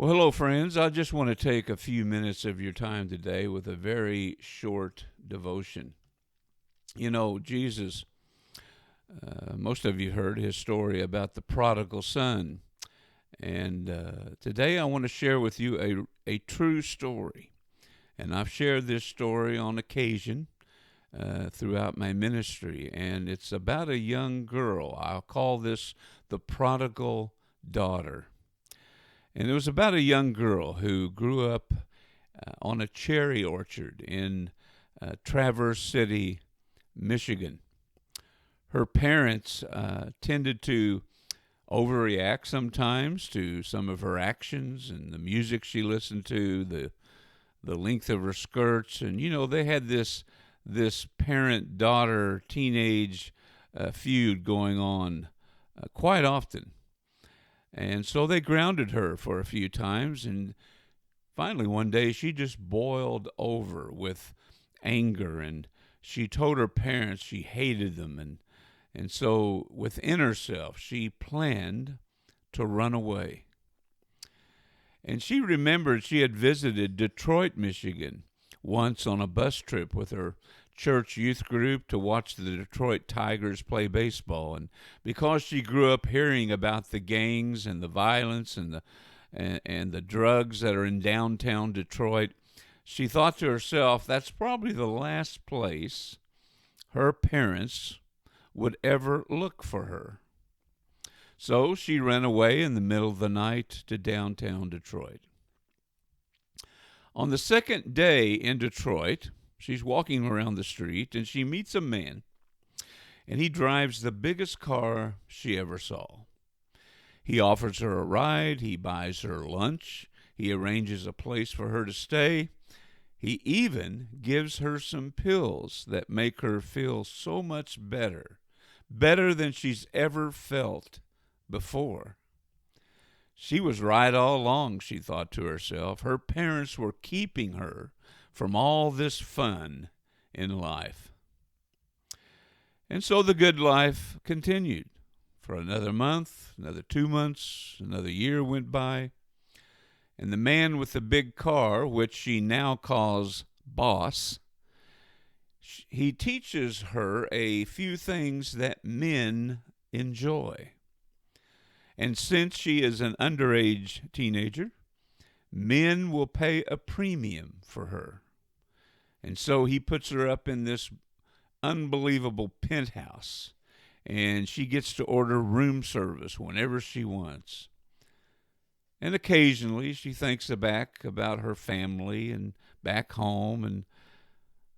Well, hello, friends. I just want to take a few minutes of your time today with a very short devotion. You know, Jesus, most of you heard his story about the prodigal son. And today I want to share with you a true story. And I've shared this story on occasion throughout my ministry. And it's about a young girl. I'll call this the Prodigal Daughter. And it was about a young girl who grew up on a cherry orchard in Traverse City, Michigan. Her parents tended to overreact sometimes to some of her actions and the music she listened to, the length of her skirts, and they had this parent-daughter teenage feud going on quite often. And so they grounded her for a few times, and finally one day she just boiled over with anger, and she told her parents she hated them, and so within herself she planned to run away. And she remembered she had visited Detroit, Michigan once on a bus trip with her church youth group to watch the Detroit Tigers play baseball. And because she grew up hearing about the gangs and the violence and the drugs that are in downtown Detroit, she thought to herself, that's probably the last place her parents would ever look for her. So she ran away in the middle of the night to downtown Detroit. On the second day in Detroit, she's walking around the street and she meets a man, and he drives the biggest car she ever saw. He offers her a ride, he buys her lunch, he arranges a place for her to stay. He even gives her some pills that make her feel so much better than she's ever felt before. She was right all along, she thought to herself. Her parents were keeping her from all this fun in life. And so the good life continued. For another month, another 2 months, another year went by. And the man with the big car, which she now calls boss, he teaches her a few things that men enjoy. And since she is an underage teenager, men will pay a premium for her. And so he puts her up in this unbelievable penthouse, and she gets to order room service whenever she wants. And occasionally she thinks back about her family and back home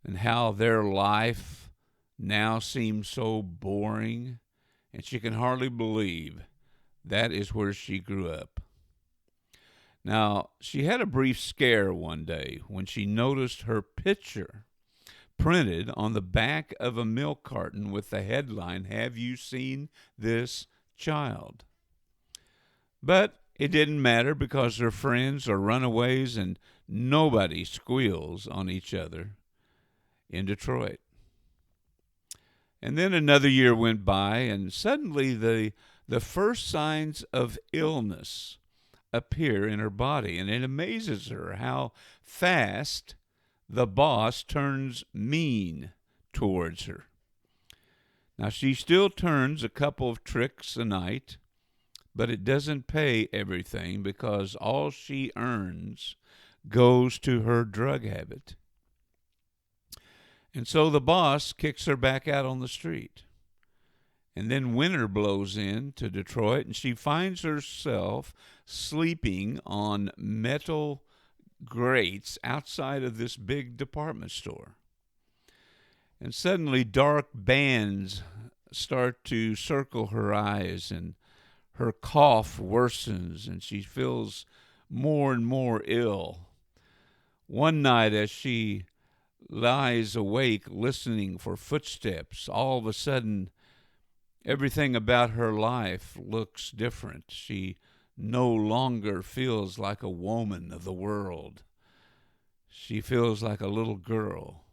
and how their life now seems so boring, and she can hardly believe that is where she grew up. Now, she had a brief scare one day when she noticed her picture printed on the back of a milk carton with the headline, "Have you seen this child?" But it didn't matter because her friends are runaways and nobody squeals on each other in Detroit. And then another year went by, and suddenly the first signs of illness appear in her body, and it amazes her how fast the boss turns mean towards her. Now, she still turns a couple of tricks a night, but it doesn't pay everything because all she earns goes to her drug habit. And so the boss kicks her back out on the street. And then winter blows in to Detroit, and she finds herself sleeping on metal grates outside of this big department store. And suddenly dark bands start to circle her eyes, and her cough worsens, and she feels more and more ill. One night, as she lies awake listening for footsteps, all of a sudden everything about her life looks different. She no longer feels like a woman of the world. She feels like a little girl,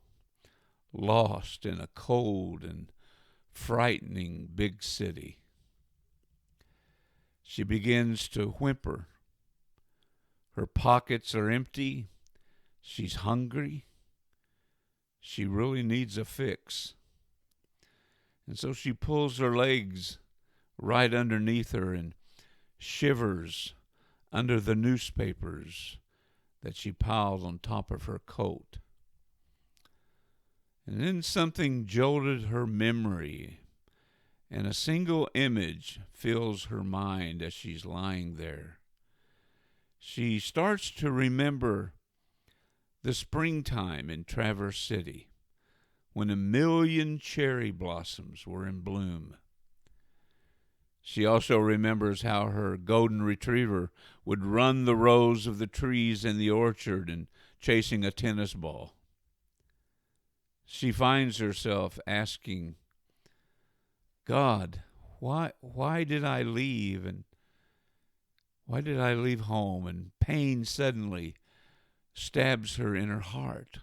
lost in a cold and frightening big city. She begins to whimper Her pockets are empty. She's hungry. She really needs a fix. And so she pulls her legs right underneath her and shivers under the newspapers that she piled on top of her coat. And then something jolted her memory, and a single image fills her mind as she's lying there. She starts to remember the springtime in Traverse City, when 1,000,000 cherry blossoms were in bloom. She also remembers how her golden retriever would run the rows of the trees in the orchard and chasing a tennis ball. She finds herself asking, God, why did I leave? And why did I leave home? And pain suddenly stabs her in her heart.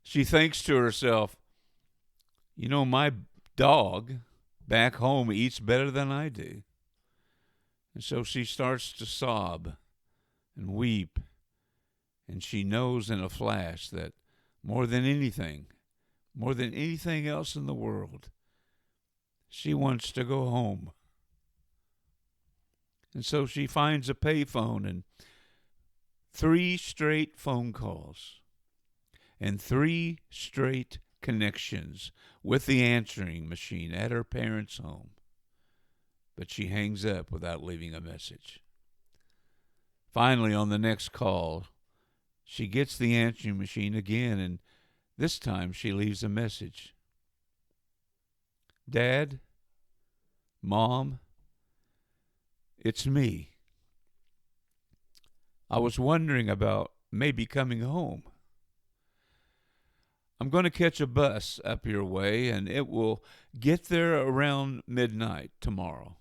She thinks to herself, my dog back home eats better than I do. And so she starts to sob and weep. And she knows in a flash that more than anything else in the world, she wants to go home. And so she finds a payphone and 3 straight phone calls and 3 straight connections with the answering machine at her parents' home. But she hangs up without leaving a message. Finally, on the next call, she gets the answering machine again, and this time she leaves a message. Dad, Mom, it's me. I was wondering about maybe coming home. I'm going to catch a bus up your way, and it will get there around midnight tomorrow.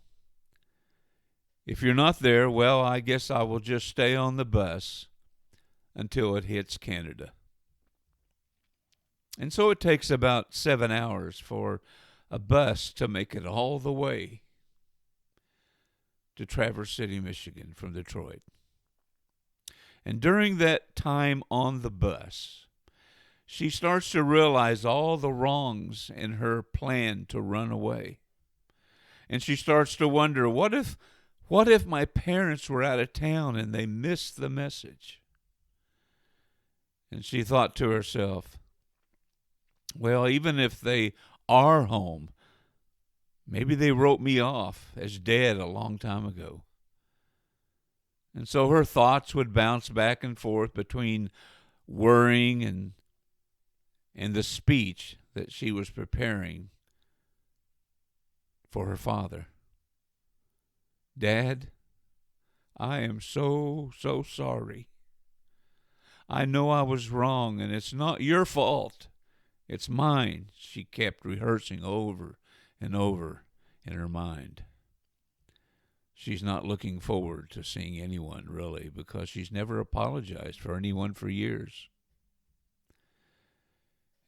If you're not there, well, I guess I will just stay on the bus until it hits Canada. And so it takes about 7 hours for a bus to make it all the way to Traverse City, Michigan from Detroit. And during that time on the bus, she starts to realize all the wrongs in her plan to run away. And she starts to wonder, what if my parents were out of town and they missed the message? And she thought to herself, well, even if they are home, maybe they wrote me off as dead a long time ago. And so her thoughts would bounce back and forth between worrying and the speech that she was preparing for her father. Dad, I am so sorry. I know I was wrong, and it's not your fault. It's mine, she kept rehearsing over and over in her mind. She's not looking forward to seeing anyone, really, because she's never apologized for anyone for years.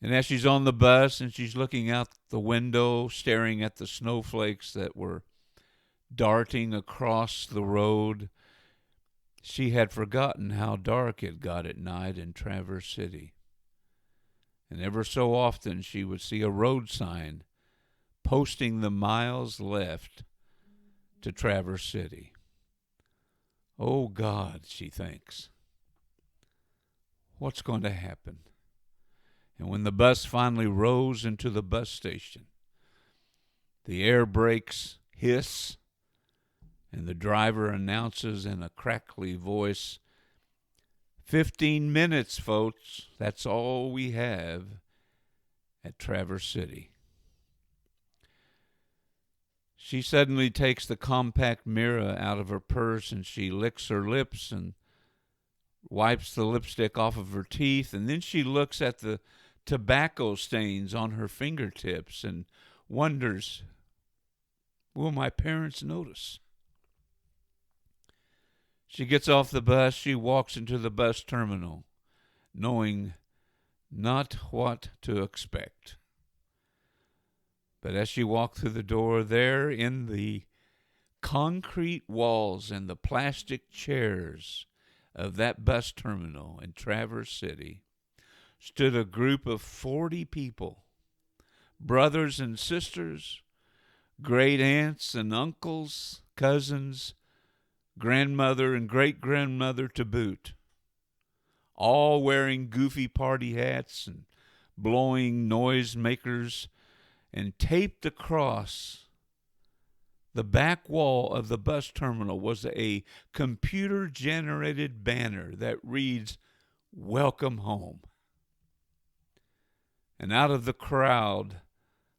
And as she's on the bus and she's looking out the window, staring at the snowflakes that were darting across the road, she had forgotten how dark it got at night in Traverse City. And ever so often she would see a road sign posting the miles left to Traverse City. Oh God, she thinks, what's going to happen? And when the bus finally rolls into the bus station, the air brakes hiss, and the driver announces in a crackly voice, 15 minutes, folks. That's all we have at Traverse City. She suddenly takes the compact mirror out of her purse and she licks her lips and wipes the lipstick off of her teeth. And then she looks at the tobacco stains on her fingertips and wonders, will my parents notice? She gets off the bus. She walks into the bus terminal, knowing not what to expect. But as she walked through the door, there in the concrete walls and the plastic chairs of that bus terminal in Traverse City stood a group of 40 people, brothers and sisters, great aunts and uncles, cousins, grandmother and great-grandmother to boot, all wearing goofy party hats and blowing noisemakers, and taped across the back wall of the bus terminal was a computer-generated banner that reads, "Welcome home." And out of the crowd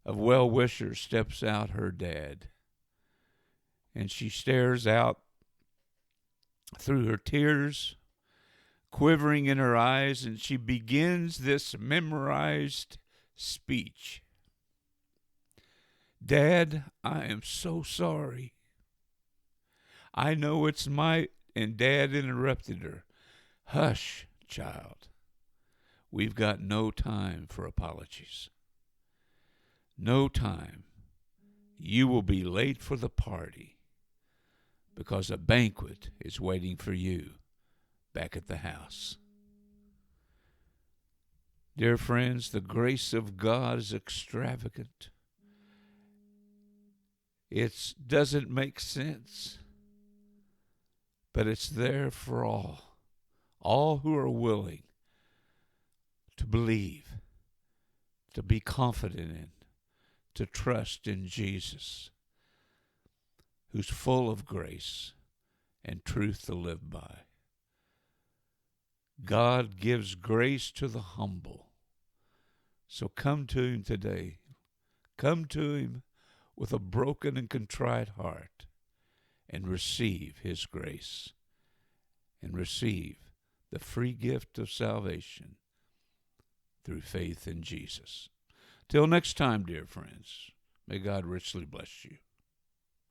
of well-wishers steps out her dad. And she stares out through her tears, quivering in her eyes, and she begins this memorized speech. "Dad, I am so sorry. I know it's my—" And Dad interrupted her. "Hush, child. We've got no time for apologies. No time. You will be late for the party because a banquet is waiting for you back at the house." Dear friends, the grace of God is extravagant. It doesn't make sense, but it's there for all who are willing to believe, to be confident in, to trust in Jesus, who's full of grace and truth to live by. God gives grace to the humble. So come to him today. Come to him with a broken and contrite heart and receive his grace and receive the free gift of salvation through faith in Jesus. Till next time, dear friends, may God richly bless you.